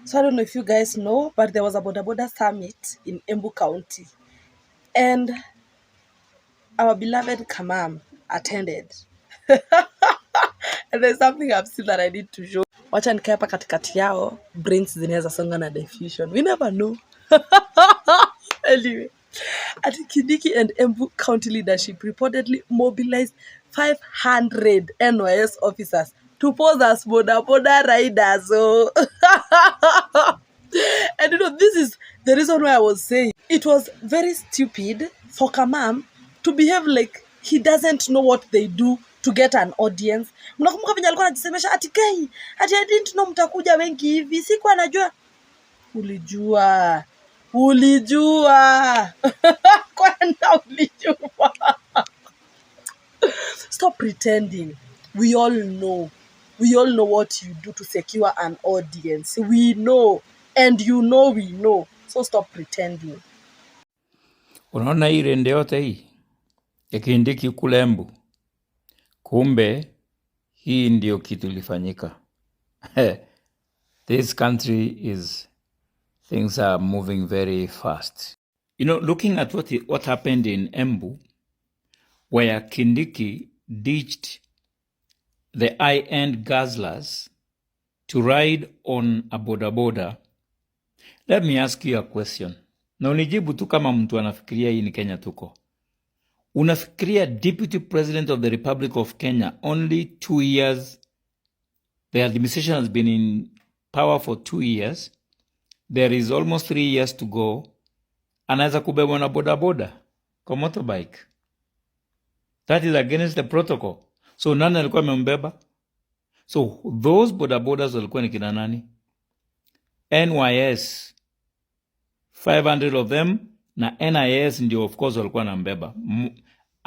So I don't know if you guys know, but there was a Bodaboda summit in Embu County. And our beloved Kamam attended. And there's something I've seen that I need to show. Wacha nikae hapa katikati yao, brains zinaweza songa na diffusion. We never know. Anyway, at Kindiki and Embu County leadership reportedly mobilized 500 NYS officers to pose as Bodaboda riders. So, and this is the reason why I was saying it was very stupid for Kamam to behave like he doesn't know what they do to get an audience. Mnakumbuka venye alikuwa anajisemesha ati I didn't know mtakuja wengi hivi. Sikuwa najua. Ulijua. Kwenda ulijua. Stop pretending. We all know what you do to secure an audience. We know. And we know. So stop pretending. Unaona hii rende yote hii ya Kindiki kule Embu. Kumbe hii ndio kitu ilifanyika. This country things are moving very fast. Looking at what happened in Embu, where Kindiki ditched the high-end guzzlers to ride on a bodaboda. Let me ask you a question. Na unijibu tu kama mtu anafikiria hii ni Kenya tuko. Unafikiria Deputy President of the Republic of Kenya, only 2 years, the administration has been in power for 2 years, there is almost 3 years to go, anaweza kubebwa na bodaboda kwa motorbike? That is against the protocol. So nani alikuwa amembeba? So those bodabodas walikuwa ni kina nani? NYS, 500 of them, na NIS ndio of course walikuwa nambeba.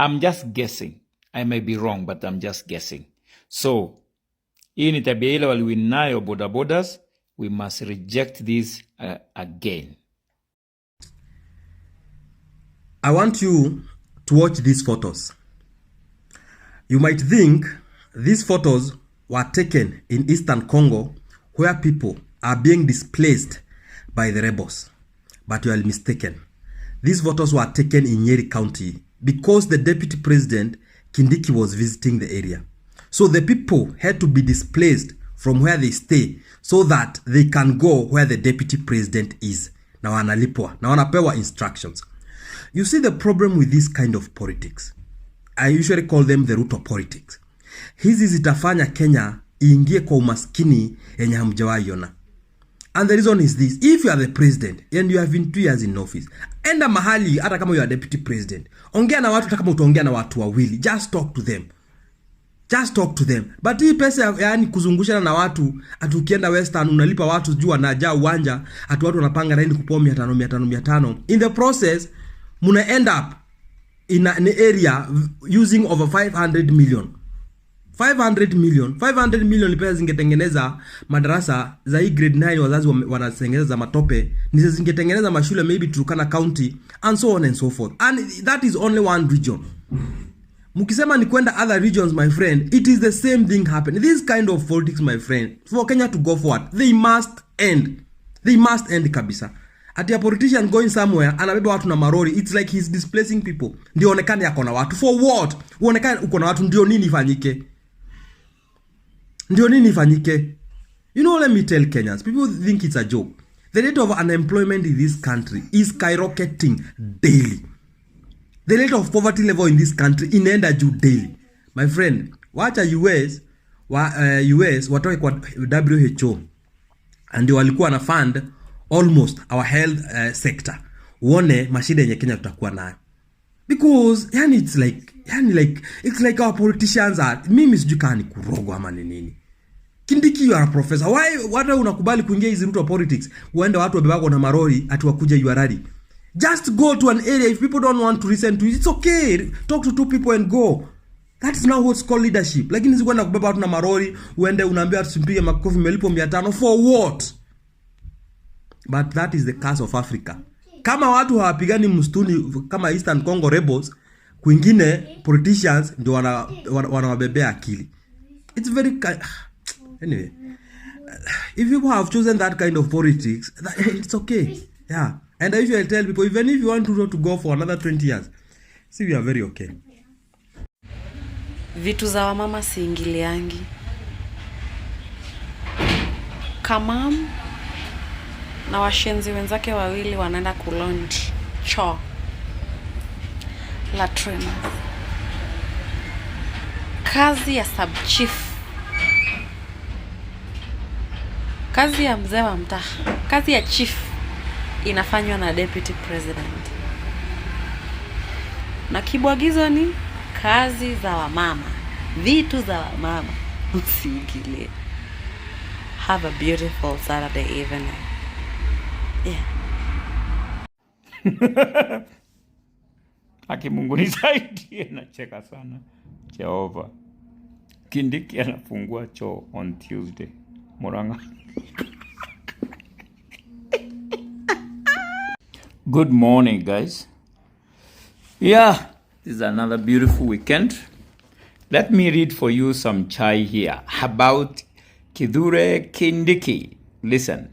I'm just guessing. I may be wrong, but I'm just guessing. So, hii ni tabia ile waliwinayo bodabodas. We must reject this again. I want you to watch these photos. You might think these photos were taken in Eastern Congo, where people are being displaced by the rebels. But you are mistaken. These photos were taken in Nyeri County because the deputy president, Kindiki, was visiting the area. So the people had to be displaced from where they stay so that they can go where the deputy president is. Na wanalipwa, na wanapewa instructions. You see the problem with this kind of politics. I usually call them the root of politics. Hizi zitafanya Kenya iingie kwa umaskini yenye hamjawahi ona. And the reason is this: if you are the president and you have been 2 years in office, enda mahali hata kama you are deputy president, ongea na watu hata kama utaongea na watu wawili, just talk to them. But hii pesa yani kuzungushana na watu, atukienda Western unalipa watu juu wanajaa uwanja, atu watu wanapanga laini kupoa 500. In the process, muna end up in an area using over 500 million. 500 million pesa zingetengeneza madarasa za hii grade 9 wazazi wanatengeneza matope, ni zingetengeneza mashule maybe Turkana County and so on and so forth. And that is only one region. Mukisema ni kwenda other regions, my friend, it is the same thing happen. This kind of politics, my friend, for Kenya to go forward, they must end kabisa. Ati a politician going somewhere anabeba watu na marori, it's like he's displacing people. Ndio onekane yako na watu. For what? Uonekane uko na watu ndio nini ifanyike? Let me tell Kenyans, people think it's a joke. The rate of unemployment in this country is skyrocketing daily. The rate of poverty level in this country inaenda juu daily. My friend, wacha US watoke kwa WHO and walikuwa na fund almost our health sector. Uone mashida yenye Kenya tutakuwa nayo. Because it's like our politicians are, mimi sijui kama ni kurogo ama ni nini. Kindiki, you are a professor. Why unakubali kuingia hizi route of politics? Uende watu wabebako na marori ati wakuja you are ready. Just go to an area. If people don't want to listen to you, it's okay. Talk to 2 people and go. That is now what's called leadership. Lakini hizi kwenda kubeba watu na marori, uende unaambia tusimpige makofi melipo 500 for what? But that is the curse of Africa. Kama watu hawapigani mstuni kama Eastern Congo rebels, kwingine politicians ndio wanawabebea akili. It's very anyway. if people have chosen that kind of politics, it's okay. Yeah. And I usually tell people, even if you want to go for another 20 years, see, we are very okay. Vitu za wamama siingiliangi. Kamam na washenzi wenzake wawili wanaenda kulaunch choo latrine. Kazi ya sub chief, kazi ya mzee wa mtaa, kazi ya chief inafanywa na deputy president, na kibwagizo ni kazi za wamama, vitu za wamama usiingilie. Have a beautiful Saturday evening. Yeah. Haki Mungu nisaidie, nacheka sana. Jehova. Kindiki anafungua choo on Tuesday. Murang'a. Good morning, guys. Yeah, this is another beautiful weekend. Let me read for you some chai here about Kithure Kindiki. Listen.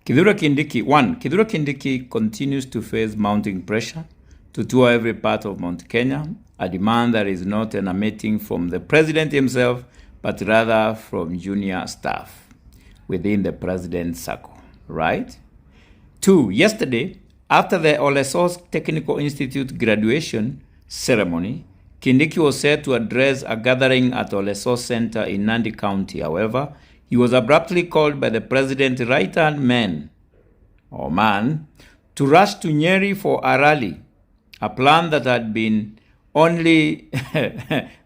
Kithure Kindiki, 1. Kithure Kindiki continues to face mounting pressure to tour every part of Mount Kenya, a demand that is not emanating from the president himself, but rather from junior staff within the president's circle, right? 2. Yesterday, after the Olesos Technical Institute graduation ceremony, Kindiki was set to address a gathering at Olesos Center in Nandi County. However, he was abruptly called by the president's right-hand man to rush to Nyeri for a rally, a plan that had been only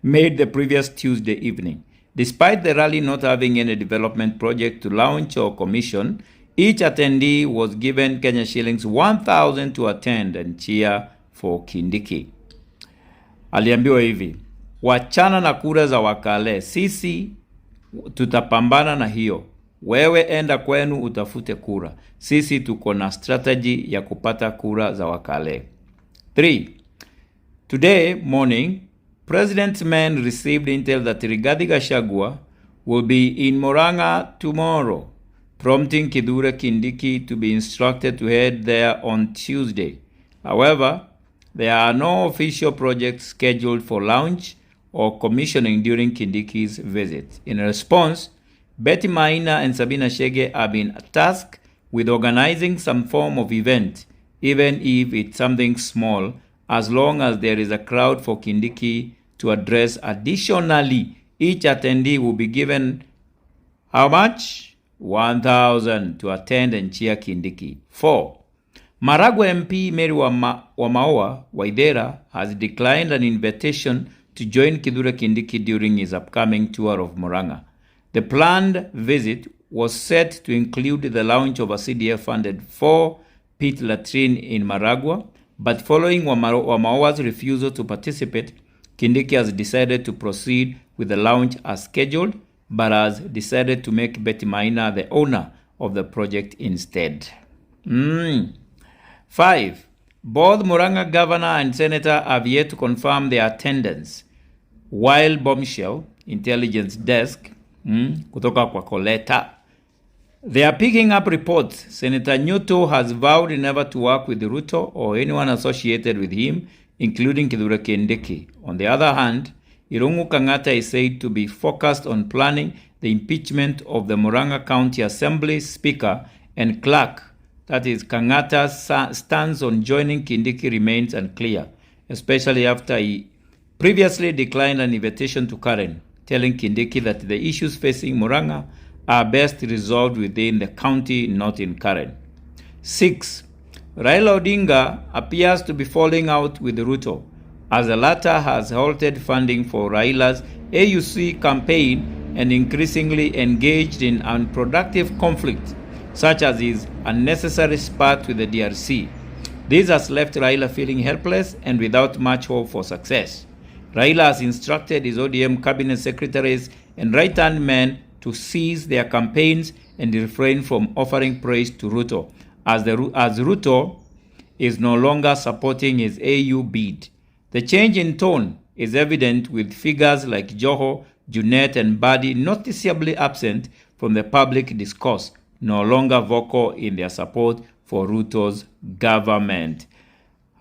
made the previous Tuesday evening. Despite the rally not having any development project to launch or commission, each attendee was given Kenya shillings 1,000 to attend and cheer for Kindiki. Aliambiwa hivi, wachana na kura za wakale, sisi tutapambana na hiyo. Wewe enda kwenu utafute kura. Sisi tuko na strategy ya kupata kura za wakale. 3. Today morning, President's men received intel that Rigathi Gachagua will be in Murang'a tomorrow, prompting Kithure Kindiki to be instructed to head there on Tuesday. However, there are no official projects scheduled for launch or commissioning during Kindiki's visit. In response, Betty Maina and Sabina Chege have been tasked with organizing some form of event, even if it's something small, as long as there is a crowd for Kindiki to address. Additionally, each attendee will be given how much? 1,000 to attend and cheer Kindiki. 4. Maragua MP Mary Wamaoa Waithera has declined an invitation to join Kithure Kindiki during his upcoming tour of Murang'a. The planned visit was set to include the launch of a CDF-funded 4-pit latrine in Maragua, but following Wamaoa's refusal to participate, Kindiki has decided to proceed with the launch as scheduled, but has decided to make Betty Maina the owner of the project instead. 5. Both Murang'a governor and senator have yet to confirm their attendance, while bombshell intelligence desk kutoka kwa Koleta, they are picking up reports Senator Nyuto has vowed never to work with Ruto or anyone associated with him, including Kithure Kindiki. On the other hand, Irungu Kang'ata is said to be focused on planning the impeachment of the Murang'a County Assembly Speaker and Clerk. That is, Kang'ata's stance on joining Kindiki remains unclear, especially after he previously declined an invitation to Karen, telling Kindiki that the issues facing Murang'a are best resolved within the county, not in Karen. 6. Raila Odinga appears to be falling out with Ruto, as the latter has halted funding for Raila's AUC campaign and increasingly engaged in unproductive conflict, such as his unnecessary spat with the DRC. This has left Raila feeling helpless and without much hope for success. Raila has instructed his ODM cabinet secretaries and right-hand men to cease their campaigns and refrain from offering praise to Ruto, as Ruto is no longer supporting his AU bid. The change in tone is evident with figures like Joho, Junet, and Badi noticeably absent from the public discourse, no longer vocal in their support for Ruto's government.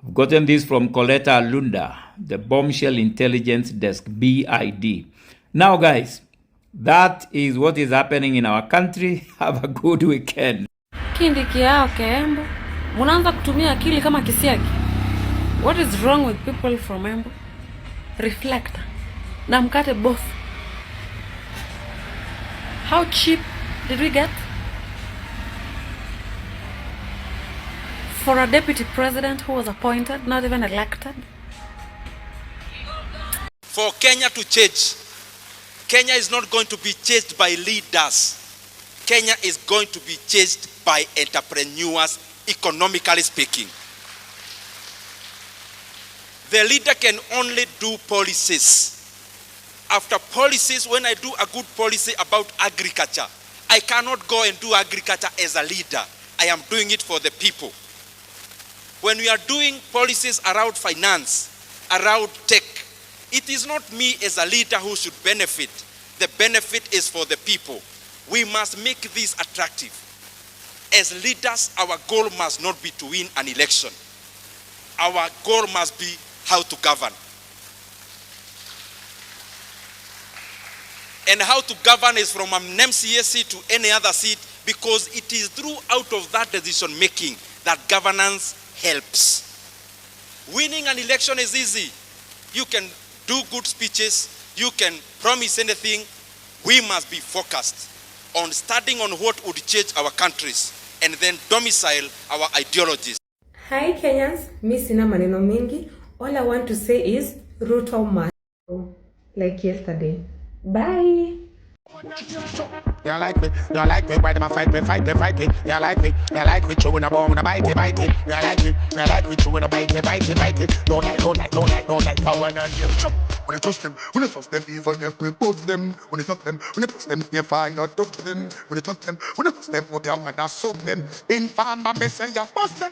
I've gotten this from Coletta Lunda, the Bombshell Intelligence Desk, BID. Now, guys, that is what is happening in our country. Have a good weekend. Kindiki yao Embu, munaanza kutumia akili kama kisiagi. What is wrong with people from Embu? Reflect. Na mkate both. How cheap did we get? For a deputy president who was appointed, not even elected. For Kenya to change, Kenya is not going to be changed by leaders. Kenya is going to be changed by entrepreneurs, economically speaking. The leader can only do policies. After policies, when I do a good policy about agriculture, I cannot go and do agriculture as a leader. I am doing it for the people. When we are doing policies around finance, around tech, it is not me as a leader who should benefit. The benefit is for the people. We must make this attractive. As leaders, our goal must not be to win an election. Our goal must be how to govern. And how to govern is from an MCA seat to any other seat, because it is through out of that decision making that governance helps. Winning an election is easy. You can do good speeches, you can promise anything. We must be focused on starting on what would change our countries and then domicile our ideologies. Hi Kenyans, mi sina maneno mingi. All I want to say is Ruto must go, like yesterday. Bye. You like me, why them a fight me, You like me, chewing a bone, a bite it. You like me, chewing a bite it. Don't like, power and you. When you touch them, even if we put them. When you touch them, you find out touch them. When you touch them, what you want to soak them. In fan, my messenger, bust them.